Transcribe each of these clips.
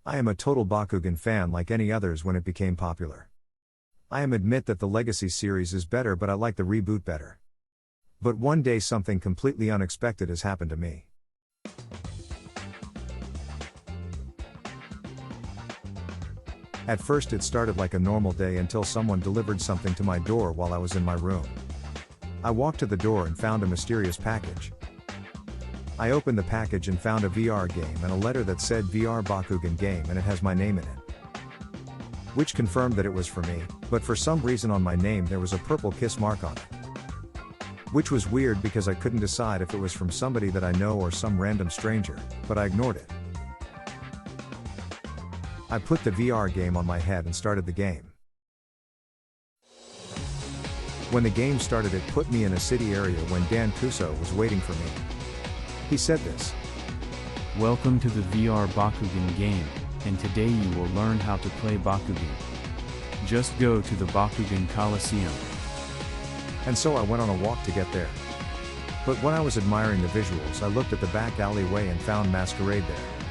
I am a total Bakugan fan like any others when it became popular. I admit that the Legacy series is better, but I like the reboot better. But one day something completely unexpected has happened to me. At first it started like a normal day until someone delivered something to my door while I was in my room. I walked to the door and found a mysterious package. I opened the package and found a VR game and a letter that said VR Bakugan game, and it has my name in it. Which confirmed that it was for me, but for some reason on my name there was a purple kiss mark on it. Which was weird because I couldn't decide if it was from somebody that I know or some random stranger, but I ignored it. I put the VR game on my head and started the game. When the game started, it put me in a city area when Dan Kuso was waiting for me. He said this: "Welcome to the VR Bakugan game, and today you will learn how to play Bakugan. Just go to the Bakugan Coliseum." And so I went on a walk to get there. But when I was admiring the visuals, I looked at the back alleyway and found Masquerade there.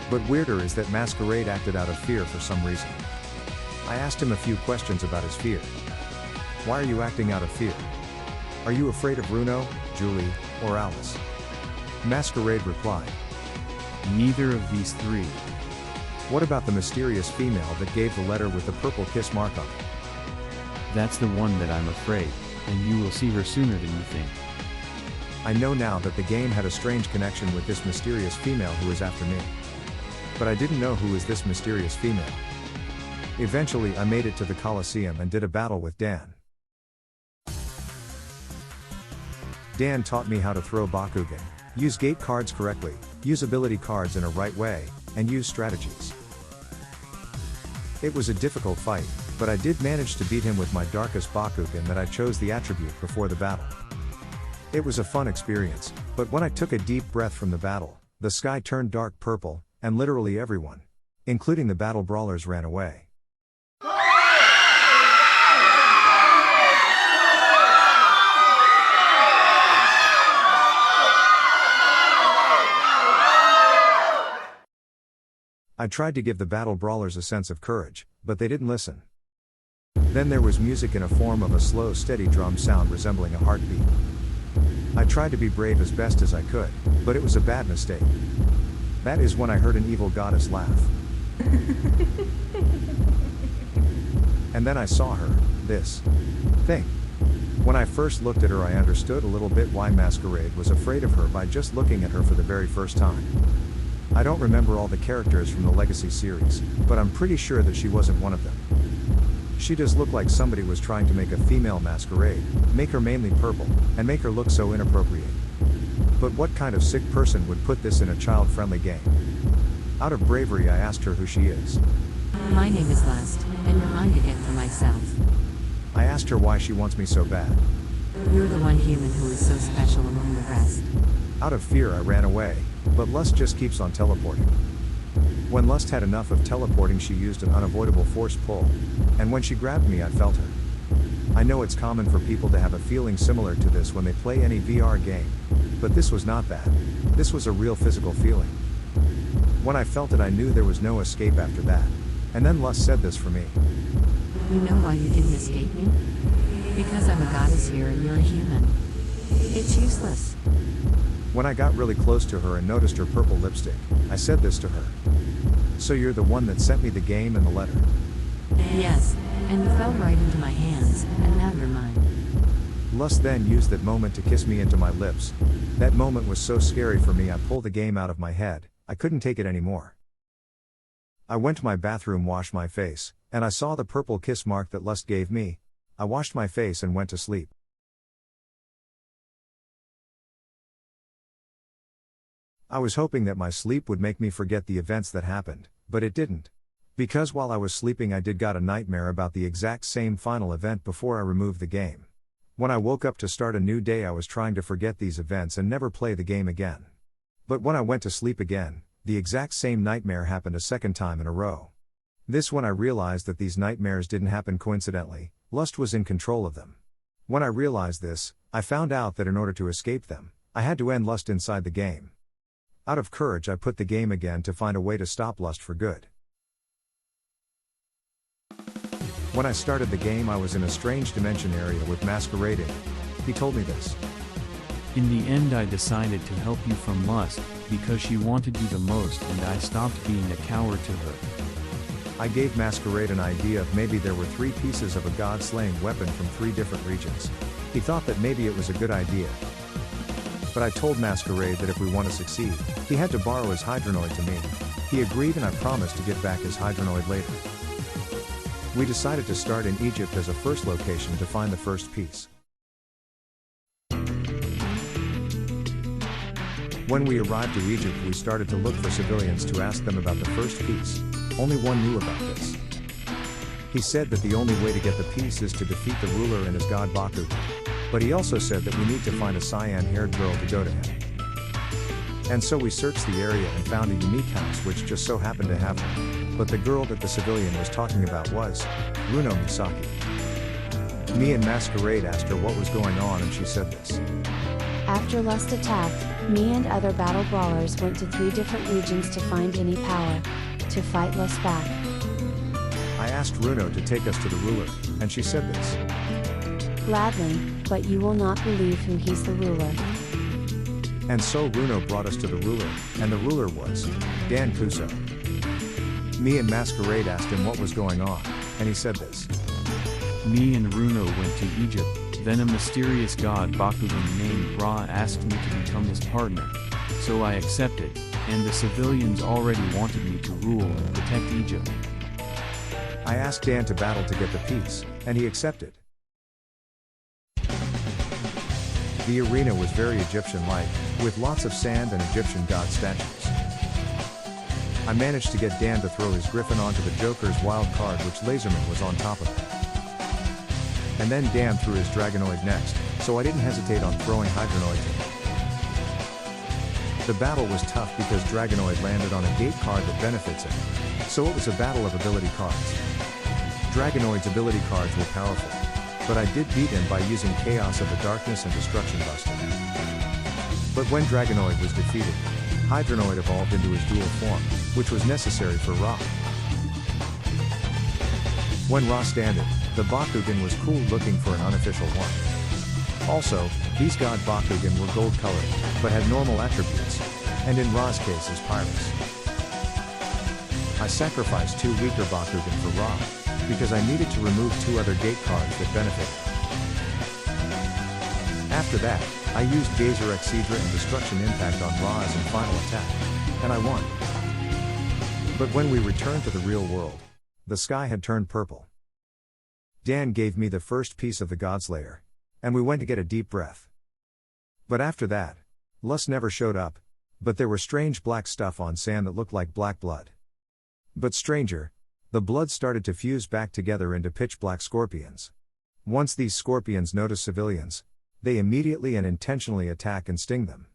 But weirder is that Masquerade acted out of fear for some reason. I asked him a few questions about his fear. Why are you acting out of fear? Are you afraid of Runo, Julie, or Alice? Masquerade replied, "Neither of these three." What about the mysterious female that gave the letter with the purple kiss mark on it? "That's the one that I'm afraid, and you will see her sooner than you think." I know now that the game had a strange connection with this mysterious female who is after me. But I didn't know who is this mysterious female. Eventually I made it to the Coliseum and did a battle with Dan. Dan taught me how to throw Bakugan, use gate cards correctly, use ability cards in a right way, and use strategies. It was a difficult fight, but I did manage to beat him with my darkest Bakugan that I chose the attribute before the battle. It was a fun experience, but when I took a deep breath from the battle, the sky turned dark purple, and literally everyone, including the battle brawlers, ran away. I tried to give the battle brawlers a sense of courage, but they didn't listen. Then there was music in a form of a slow, steady drum sound resembling a heartbeat. I tried to be brave as best as I could, but it was a bad mistake. That is when I heard an evil goddess laugh. And then I saw her, this thing. When I first looked at her, I understood a little bit why Masquerade was afraid of her by just looking at her for the very first time. I don't remember all the characters from the Legacy series, but I'm pretty sure that she wasn't one of them. She does look like somebody was trying to make a female Masquerade, make her mainly purple, and make her look so inappropriate. But what kind of sick person would put this in a child-friendly game? Out of bravery I asked her who she is. "My name is Lust, and reminded it for myself." I asked her why she wants me so bad. "You're the one human who is so special among the rest." Out of fear I ran away, but Lust just keeps on teleporting. When Lust had enough of teleporting, she used an unavoidable force pull, and when she grabbed me I felt her. I know it's common for people to have a feeling similar to this when they play any VR game, but this was not that. This was a real physical feeling. When I felt it I knew there was no escape after that, and then Lust said this for me. "You know why you didn't escape me? Because I'm a goddess here and you're a human. It's useless." When I got really close to her and noticed her purple lipstick, I said this to her. "So you're the one that sent me the game and the letter?" "Yes, and you fell right into my hands, and now you're mine." Lust then used that moment to kiss me into my lips. That moment was so scary for me I pulled the game out of my head, I couldn't take it anymore. I went to my bathroom, washed my face, and I saw the purple kiss mark that Lust gave me. I washed my face and went to sleep. I was hoping that my sleep would make me forget the events that happened, but it didn't. Because while I was sleeping I did got a nightmare about the exact same final event before I removed the game. When I woke up to start a new day I was trying to forget these events and never play the game again. But when I went to sleep again, the exact same nightmare happened a second time in a row. This when I realized that these nightmares didn't happen coincidentally, Lust was in control of them. When I realized this, I found out that in order to escape them, I had to end Lust inside the game. Out of courage, I put the game again to find a way to stop Lust for good. When I started the game, I was in a strange dimension area with Masquerade in it. He told me this. In the end, I decided to help you from Lust, because she wanted you the most, and I stopped being a coward to her. I gave Masquerade an idea of maybe there were 3 pieces of a god-slaying weapon from 3 different regions. He thought that maybe it was a good idea. But I told Masquerade that if we want to succeed, he had to borrow his Hydronoid to me. He agreed, and I promised to give back his Hydronoid later. We decided to start in Egypt as a first location to find the first piece. When we arrived to Egypt, we started to look for civilians to ask them about the first piece. Only one knew about this. He said that the only way to get the piece is to defeat the ruler and his god Bakugan. But he also said that we need to find a cyan-haired girl to go to him. And so we searched the area and found a unique house which just so happened to have her. But the girl that the civilian was talking about was Runo Misaki. Me and Masquerade asked her what was going on, and she said this. After Lust attacked, me and other battle brawlers went to 3 different regions to find any power to fight Lust back. I asked Runo to take us to the ruler, and she said this. Gladly, but you will not believe who he's the ruler. And so Runo brought us to the ruler, and the ruler was Dan Kuso. Me and Masquerade asked him what was going on, and he said this. Me and Runo went to Egypt, then a mysterious god Bakugan named Ra asked me to become his partner. So I accepted, and the civilians already wanted me to rule and protect Egypt. I asked Dan to battle to get the piece, and he accepted. The arena was very Egyptian-like, with lots of sand and Egyptian god statues. I managed to get Dan to throw his Griffin onto the Joker's wild card, which Laserman was on top of it. And then Dan threw his Dragonoid next, so I didn't hesitate on throwing Hydronoid to him. The battle was tough because Dragonoid landed on a gate card that benefits him, so it was a battle of ability cards. Dragonoid's ability cards were powerful, but I did beat him by using Chaos of the Darkness and Destruction Buster. But when Dragonoid was defeated, Hydronoid evolved into his dual form, which was necessary for Ra. When Ra standed, the Bakugan was cool looking for an unofficial one. Also, these god Bakugan were gold colored, but had normal attributes, and in Ra's case is Pyrus. I sacrificed 2 weaker Bakugan for Ra, because I needed to remove 2 other gate cards that benefited. After that, I used Gazer Exedra and Destruction Impact on Ra as in final attack, and I won. But when we returned to the real world, the sky had turned purple. Dan gave me the first piece of the Godslayer, and we went to get a deep breath. But after that, Lust never showed up, but there were strange black stuff on sand that looked like black blood. But stranger, the blood started to fuse back together into pitch black scorpions. Once these scorpions notice civilians, they immediately and intentionally attack and sting them.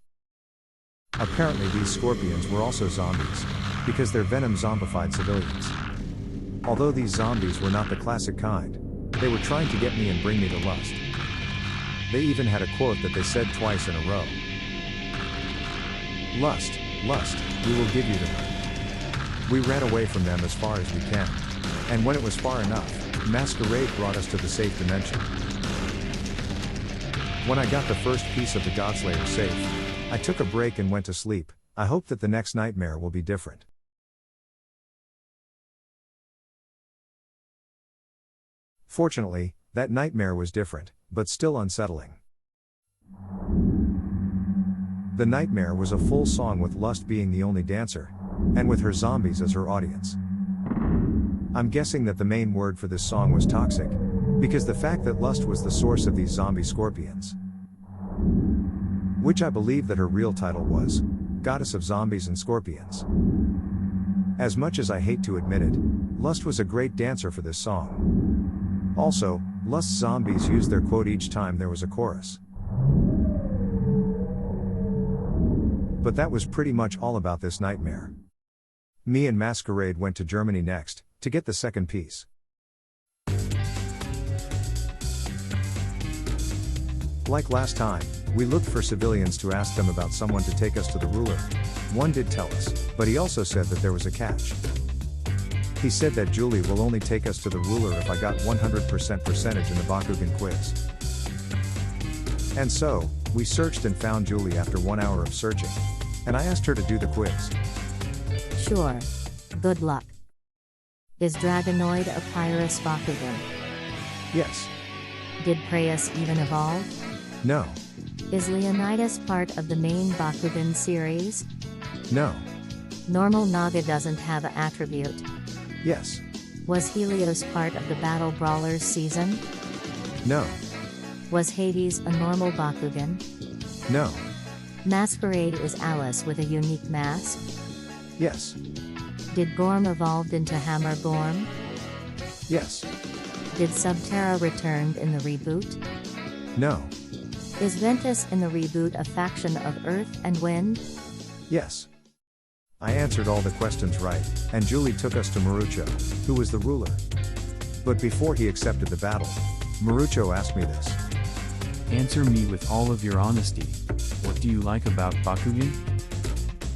Apparently these scorpions were also zombies, because their venom zombified civilians. Although these zombies were not the classic kind, they were trying to get me and bring me to Lust. They even had a quote that they said twice in a row. Lust, Lust, we will give you to her. We ran away from them as far as we can. And when it was far enough, Masquerade brought us to the safe dimension. When I got the first piece of the Godslayer safe, I took a break and went to sleep. I hope that the next nightmare will be different. Fortunately, that nightmare was different, but still unsettling. The nightmare was a full song with Lust being the only dancer, and with her zombies as her audience. I'm guessing that the main word for this song was toxic, because the fact that Lust was the source of these zombie scorpions. Which I believe that her real title was, Goddess of Zombies and Scorpions. As much as I hate to admit it, Lust was a great dancer for this song. Also, Lust's zombies used their quote each time there was a chorus. But that was pretty much all about this nightmare. Me and Masquerade went to Germany next, to get the second piece. Like last time, We looked for civilians to ask them about someone to take us to the ruler. One did tell us, but he also said that there was a catch. He said that Julie will only take us to the ruler if I got 100% percentage in the Bakugan quiz. And so, we searched and found Julie after 1 hour of searching. And I asked her to do the quiz. Sure. Good luck. Is Dragonoid a Pyrus Bakugan? Yes. Did Preyas even evolve? No. Is Leonidas part of the main Bakugan series? No. Normal Naga doesn't have an attribute. Yes. Was Helios part of the Battle Brawlers season? No. Was Hades a normal Bakugan? No. Masquerade is Alice with a unique mask? Yes. Did Gorm evolved into Hammer Gorm? Yes. Did Subterra returned in the reboot? No. Is Ventus in the reboot a faction of Earth and Wind? Yes. I answered all the questions right, and Julie took us to Marucho, who was the ruler. But before he accepted the battle, Marucho asked me this. Answer me with all of your honesty. What do you like about Bakugan?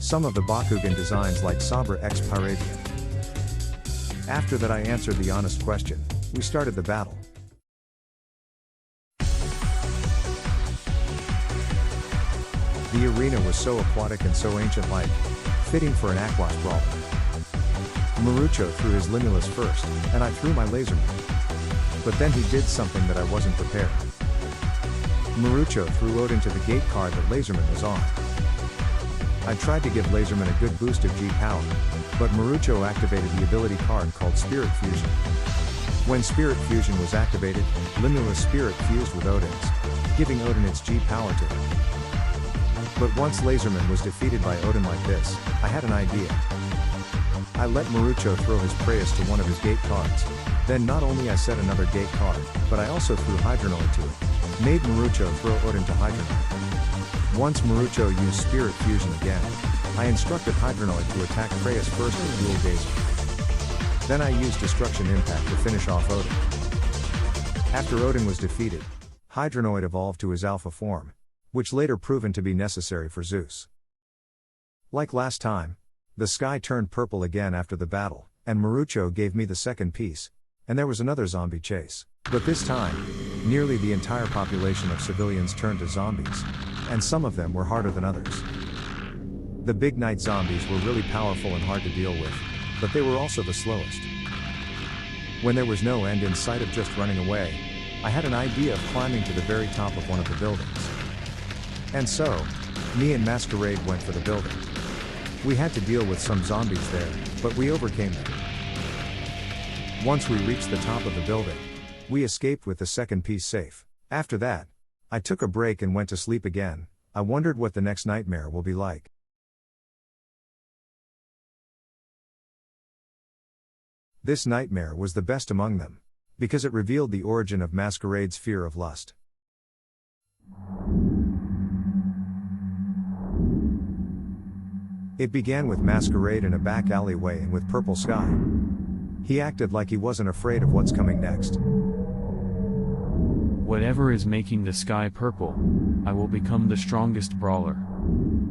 Some of the Bakugan designs like Sabra X Pyravian. After that I answered the honest question, we started the battle. The arena was so aquatic and so ancient-like, fitting for an Aquas brawler. Marucho threw his Limulus first, and I threw my Laserman. But then he did something that I wasn't prepared. Marucho threw Odin to the gate card that Laserman was on. I tried to give Laserman a good boost of G-Power, but Marucho activated the ability card called Spirit Fusion. When Spirit Fusion was activated, Limulus Spirit fused with Odin's, giving Odin its G-Power to him. But once Laserman was defeated by Odin like this, I had an idea. I let Marucho throw his Preyas to one of his gate cards. Then not only I set another gate card, but I also threw Hydronoid to it. Made Marucho throw Odin to Hydronoid. Once Marucho used Spirit Fusion again, I instructed Hydronoid to attack Preyas first with Dual Gazer. Then I used Destruction Impact to finish off Odin. After Odin was defeated, Hydronoid evolved to his alpha form, which later proven to be necessary for Zeus. Like last time, the sky turned purple again after the battle, and Marucho gave me the second piece, and there was another zombie chase. But this time, nearly the entire population of civilians turned to zombies, and some of them were harder than others. The big night zombies were really powerful and hard to deal with, but they were also the slowest. When there was no end in sight of just running away, I had an idea of climbing to the very top of one of the buildings. And so, me and Masquerade went for the building. We had to deal with some zombies there, but we overcame them. Once we reached the top of the building, we escaped with the second piece safe. After that, I took a break and went to sleep again. I wondered what the next nightmare will be like. This nightmare was the best among them, because it revealed the origin of Masquerade's fear of lust. It began with Masquerade in a back alleyway and with purple sky. He acted like he wasn't afraid of what's coming next. Whatever is making the sky purple, I will become the strongest brawler.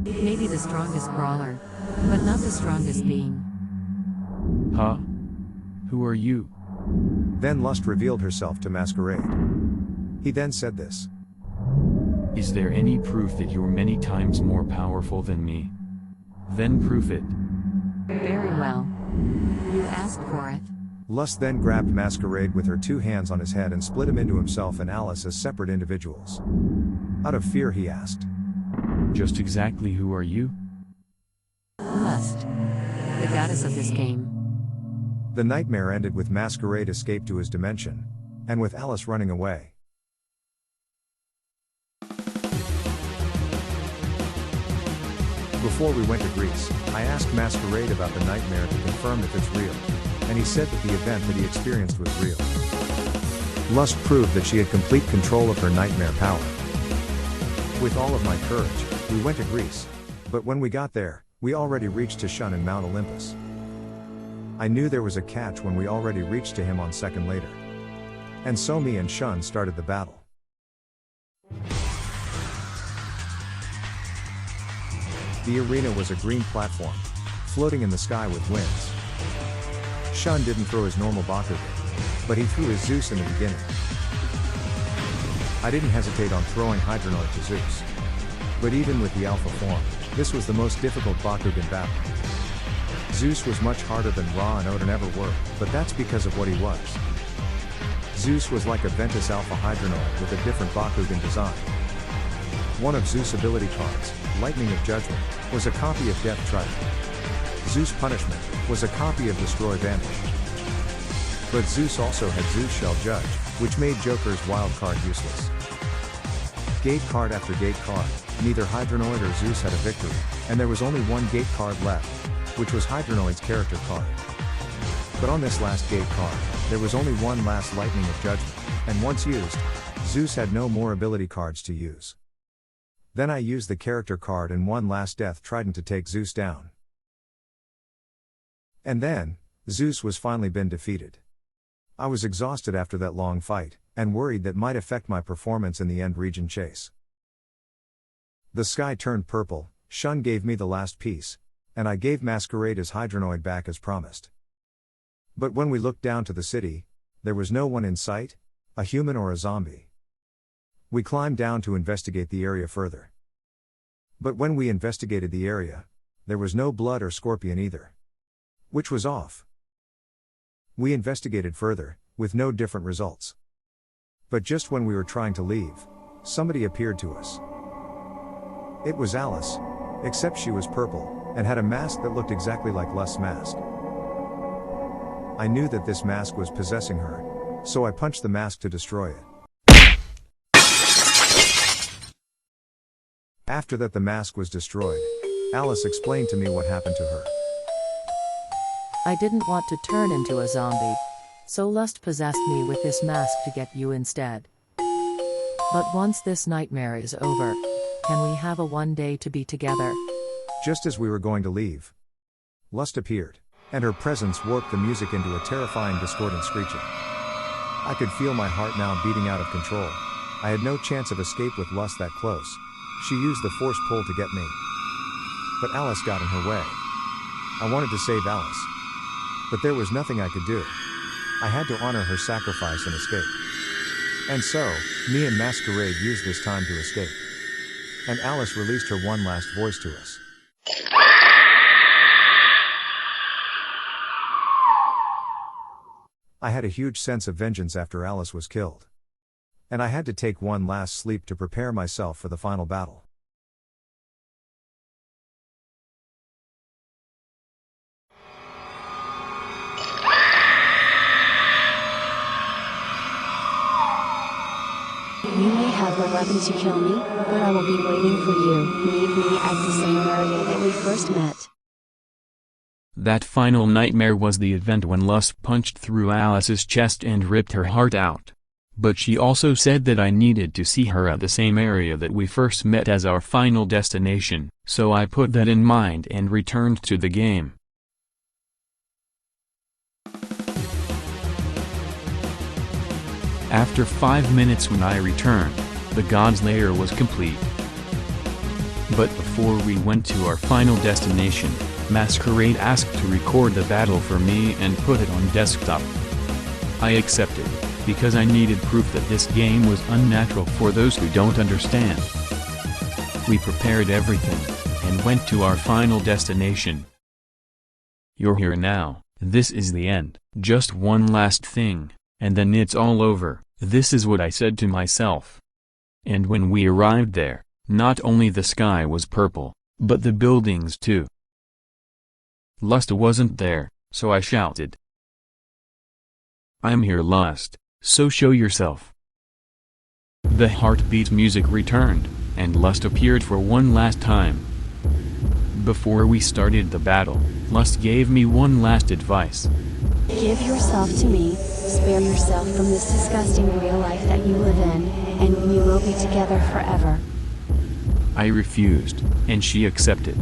Maybe the strongest brawler, but not the strongest being. Huh? Who are you? Then Lust revealed herself to Masquerade. He then said this. Is there any proof that you're many times more powerful than me? Then prove it. Very well. You asked for it. Lust then grabbed Masquerade with her two hands on his head and split him into himself and Alice as separate individuals. Out of fear he asked. Just exactly who are you? Lust. The goddess of this game. The nightmare ended with Masquerade escape to his dimension, and with Alice running away. Before we went to Greece, I asked Masquerade about the nightmare to confirm if it's real, and he said that the event that he experienced was real. Lust proved that she had complete control of her nightmare power. With all of my courage, we went to Greece, but when we got there, we already reached to Shun in Mount Olympus. I knew there was a catch when we already reached to him on second later. And so me and Shun started the battle. The arena was a green platform, floating in the sky with winds. Shun didn't throw his normal Bakugan, but he threw his Zeus in the beginning. I didn't hesitate on throwing Hydronoid to Zeus. But even with the alpha form, this was the most difficult Bakugan battle. Zeus was much harder than Ra and Odin ever were, but that's because of what he was. Zeus was like a Ventus Alpha Hydronoid with a different Bakugan design. One of Zeus' ability cards, Lightning of Judgment, was a copy of Death Trident. Zeus Punishment was a copy of Destroy Vanish. But Zeus also had Zeus Shell Judge, which made Joker's wild card useless. Gate card after gate card, neither Hydronoid or Zeus had a victory, and there was only one gate card left, which was Hydronoid's character card. But on this last gate card, there was only one last Lightning of Judgment, and once used, Zeus had no more ability cards to use. Then I used the character card and one last Death Trident to take Zeus down. And then, Zeus was finally been defeated. I was exhausted after that long fight, and worried that might affect my performance in the end region chase. The sky turned purple, Shun gave me the last piece, and I gave Masquerade his Hydronoid back as promised. But when we looked down to the city, there was no one in sight, a human or a zombie. We climbed down to investigate the area further. But when we investigated the area, there was no blood or scorpion either. Which was off. We investigated further, with no different results. But just when we were trying to leave, somebody appeared to us. It was Alice, except she was purple, and had a mask that looked exactly like Lust's mask. I knew that this mask was possessing her, so I punched the mask to destroy it. After that the mask was destroyed, Alice explained to me what happened to her. I didn't want to turn into a zombie, so Lust possessed me with this mask to get you instead. But once this nightmare is over, can we have a one day to be together? Just as we were going to leave, Lust appeared, and her presence warped the music into a terrifying discordant screeching. I could feel my heart now beating out of control. I had no chance of escape with Lust that close. She used the force pull to get me. But Alice got in her way. I wanted to save Alice. But there was nothing I could do. I had to honor her sacrifice and escape. And so, me and Masquerade used this time to escape. And Alice released her one last voice to us. I had a huge sense of vengeance after Alice was killed. And I had to take one last sleep to prepare myself for the final battle. You may have the weapon to kill me, but I will be waiting for you. Meet me at the same area that we first met. That final nightmare was the event when Lust punched through Alice's chest and ripped her heart out. But she also said that I needed to see her at the same area that we first met as our final destination, so I put that in mind and returned to the game. After 5 minutes when I returned, the God's Lair was complete. But before we went to our final destination, Masquerade asked to record the battle for me and put it on desktop. I accepted, because I needed proof that this game was unnatural for those who don't understand. We prepared everything, and went to our final destination. You're here now, this is the end, just one last thing, and then it's all over, this is what I said to myself. And when we arrived there, not only the sky was purple, but the buildings too. Lust wasn't there, so I shouted. I'm here, Lust, so show yourself. The heartbeat music returned, and Lust appeared for one last time. Before we started the battle, Lust gave me one last advice. Give yourself to me, spare yourself from this disgusting real life that you live in, and we will be together forever. I refused, and she accepted.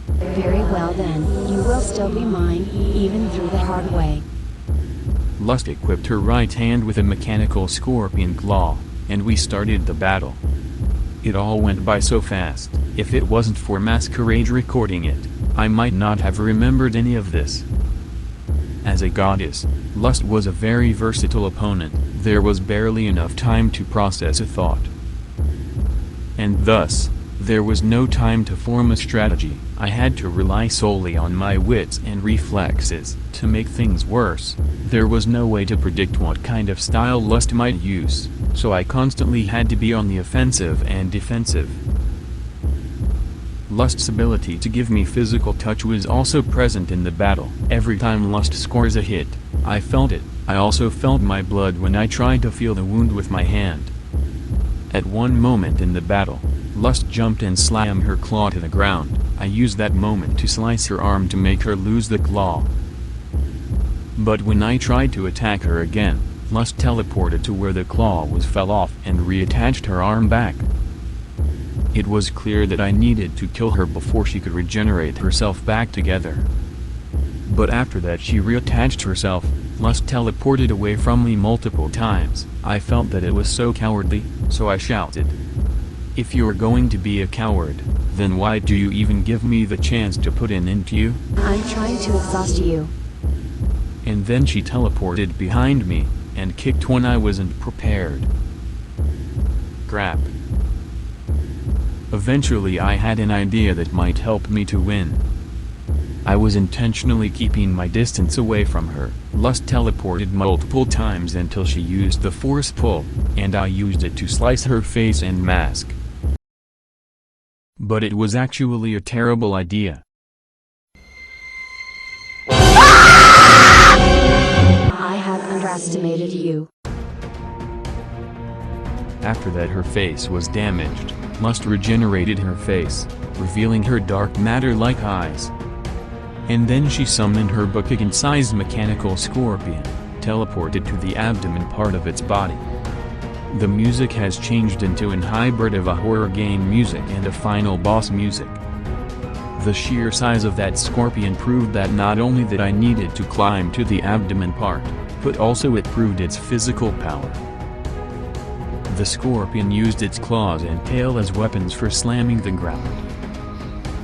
Very well then, you will still be mine, even through the hard way. Lust equipped her right hand with a mechanical scorpion claw, and we started the battle. It all went by so fast, If it wasn't for Masquerade recording it, I might not have remembered any of this. As a goddess, Lust was a very versatile opponent. There was barely enough time to process a thought. And thus, there was no time to form a strategy. I had to rely solely on my wits and reflexes. To make things worse, there was no way to predict what kind of style Lust might use, so I constantly had to be on the offensive and defensive. Lust's ability to give me physical touch was also present in the battle. Every time Lust scores a hit, I felt it. I also felt my blood when I tried to feel the wound with my hand. At one moment in the battle, Lust jumped and slammed her claw to the ground. I used that moment to slice her arm to make her lose the claw. But when I tried to attack her again, Lust teleported to where the claw fell off and reattached her arm back. It was clear that I needed to kill her before she could regenerate herself back together. But after that she reattached herself. Lust teleported away from me multiple times. I felt that it was so cowardly, so I shouted, "If you're going to be a coward, then why do you even give me the chance to put an end to you?" I'm trying to exhaust you. And then she teleported behind me, and kicked when I wasn't prepared. Crap. Eventually I had an idea that might help me to win. I was intentionally keeping my distance away from her. Lust teleported multiple times until she used the force pull, and I used it to slice her face and mask. But it was actually a terrible idea. I have underestimated you. After that her face was damaged. Lust regenerated her face, revealing her dark matter-like eyes. And then she summoned her Bakugan-sized mechanical scorpion, teleported to the abdomen part of its body. The music has changed into an hybrid of a horror game music and a final boss music. The sheer size of that scorpion proved that not only that I needed to climb to the abdomen part, but also it proved its physical power. The scorpion used its claws and tail as weapons for slamming the ground.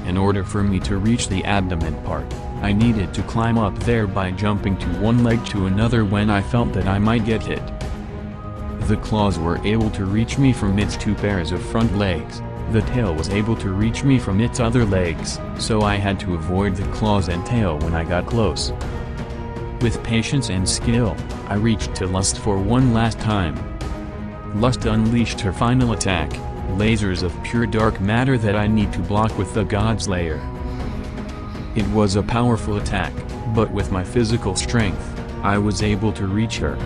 In order for me to reach the abdomen part, I needed to climb up there by jumping to one leg to another when I felt that I might get hit. The claws were able to reach me from its two pairs of front legs, the tail was able to reach me from its other legs, so I had to avoid the claws and tail when I got close. With patience and skill, I reached to Lust for one last time. Lust unleashed her final attack, lasers of pure dark matter that I need to block with the God's Lair. It was a powerful attack, but with my physical strength, I was able to reach her.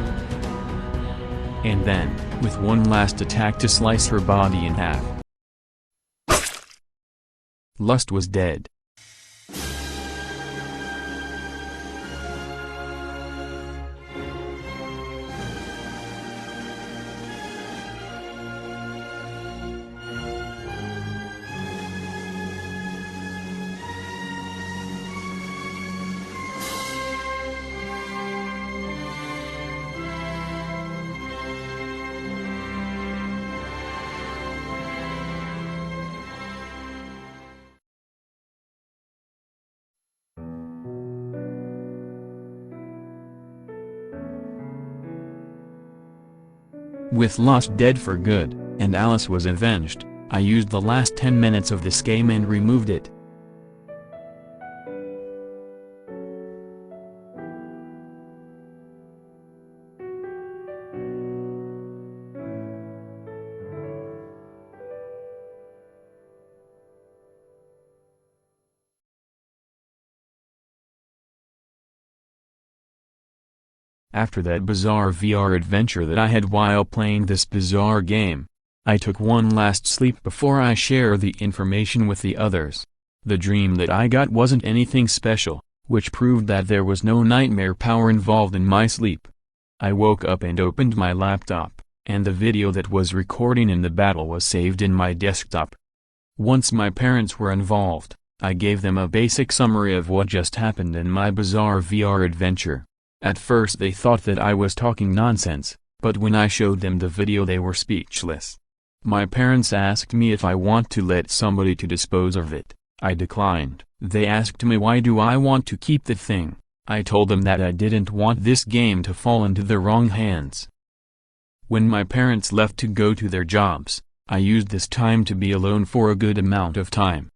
And then, with one last attack to slice her body in half. Lust was dead. With Lust dead for good, and Alice was avenged, I used the last 10 minutes of this game and removed it. After that bizarre VR adventure that I had while playing this bizarre game, I took one last sleep before I share the information with the others. The dream that I got wasn't anything special, which proved that there was no nightmare power involved in my sleep. I woke up and opened my laptop, and the video that was recording in the battle was saved in my desktop. Once my parents were involved, I gave them a basic summary of what just happened in my bizarre VR adventure. At first they thought that I was talking nonsense, but when I showed them the video they were speechless. My parents asked me if I want to let somebody to dispose of it. I declined. They asked me why do I want to keep the thing. I told them that I didn't want this game to fall into the wrong hands. When my parents left to go to their jobs, I used this time to be alone for a good amount of time.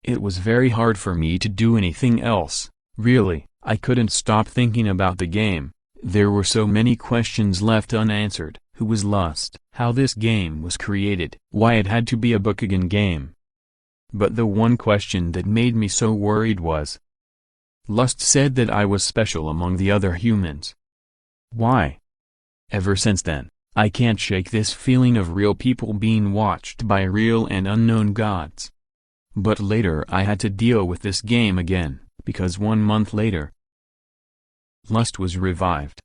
It was very hard for me to do anything else, really. I couldn't stop thinking about the game. There were so many questions left unanswered. Who was Lust? How this game was created? Why it had to be a Bakugan game? But the one question that made me so worried was, Lust said that I was special among the other humans. Why? Ever since then, I can't shake this feeling of real people being watched by real and unknown gods. But later I had to deal with this game again, because 1 month later, Lust was revived.